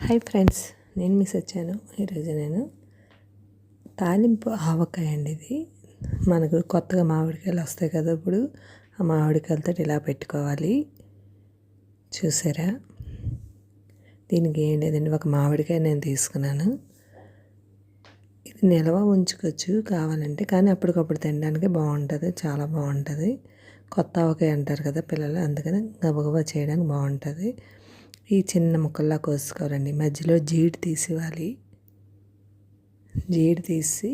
Hi friends, నేను miss వచ్చాను. ఈరోజు నేను తాలింపు ఆవకాయ అండి. ఇది మనకు కొత్తగా మామిడికాయలు వస్తాయి కదా, ఇప్పుడు ఆ మామిడికాయలతో ఇలా పెట్టుకోవాలి. చూసారా, దీనికి ఏం లేదండి, ఒక మామిడికాయ నేను తీసుకున్నాను. ఇది నిల్వ ఉంచుకోవచ్చు కావాలంటే, కానీ అప్పటికప్పుడు తినడానికి బాగుంటుంది, చాలా బాగుంటుంది. కొత్త ఆవకాయ అంటారు కదా పిల్లలు, అందుకని గబగబా చేయడానికి బాగుంటుంది. ఈ చిన్న ముక్కల్లా కోసుకోవాలండి. మధ్యలో జీడి తీసివ్వాలి. జీడి తీసి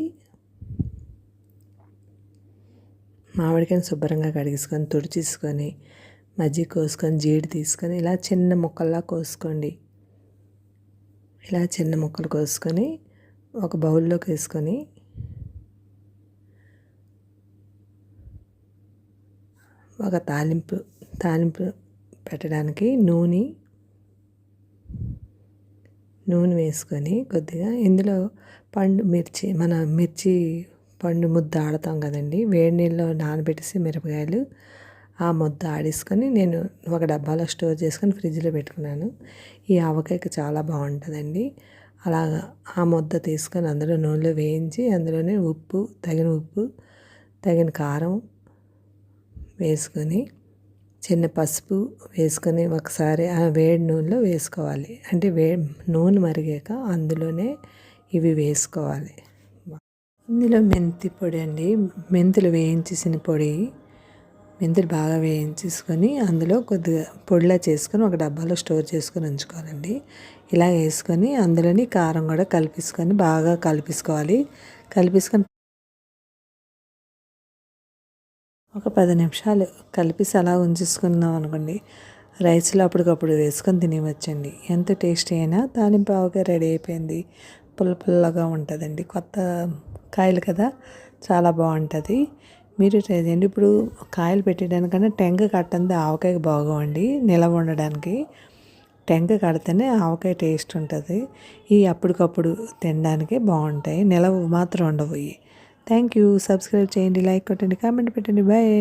మామిడికాయని శుభ్రంగా కడిగేసుకొని తుడిచేసుకొని మజ్జిగ కోసుకొని జీడి తీసుకొని ఇలా చిన్న ముక్కల్లా కోసుకోండి. ఇలా చిన్న ముక్కలు కోసుకొని ఒక బౌల్లోకి వేసుకొని ఒక తాలింపు పెట్టడానికి నూనె వేసుకొని కొద్దిగా ఇందులో మిర్చి పండు ముద్ద ఆడతాం కదండి, వేడి నీళ్ళలో నానబెట్టేసి మిరపకాయలు ఆ ముద్ద ఆడేసుకొని నేను ఒక డబ్బాలో స్టోర్ చేసుకొని ఫ్రిడ్జ్లో పెట్టుకున్నాను. ఈ ఆవకాయకి చాలా బాగుంటుందండి. అలాగా ఆ ముద్ద తీసుకొని అందులో నూనెలో వేయించి అందులోనే తగిన కారం వేసుకొని చిన్న పసుపు వేసుకొని ఒకసారి ఆ వేడి నూనెలో వేసుకోవాలి. అంటే నూనె మరిగాక అందులోనే ఇవి వేసుకోవాలి. ఇందులో మెంతి పొడి అండి, మెంతులు వేయించేసిన పొడి. మెంతులు బాగా వేయించేసుకొని అందులో కొద్దిగా పొడిలా చేసుకొని ఒక డబ్బాలో స్టోర్ చేసుకొని ఉంచుకోవాలండి. ఇలా వేసుకొని అందులోని కారం కూడా బాగా కలిపేసుకొని ఒక 10 నిమిషాలు కలిపేసి అలా ఉంచేసుకున్నాం అనుకోండి, రైస్లో అప్పటికప్పుడు వేసుకొని తినవచ్చండి. ఎంత టేస్టీ అయినా తాలింపు ఆవకాయ రెడీ అయిపోయింది. పుల్లగా ఉంటుందండి, కొత్త కాయలు కదా, చాలా బాగుంటుంది. మీరు ట్రై చేయండి. ఇప్పుడు కాయలు పెట్టడానికన్నా టెంక కట్టంది ఆవకాయకి బాగోండి, నిలవ ఉండడానికి. టెంక కడితేనే ఆవకాయ టేస్ట్ ఉంటుంది. ఈ అప్పటికప్పుడు తినడానికి బాగుంటాయి, నిలవ మాత్రం ఉండవు. Thank you. సబ్స్క్రైబ్ చేయండి, లైక్ కొట్టండి, కామెంట్ పెట్టండి. బాయ్.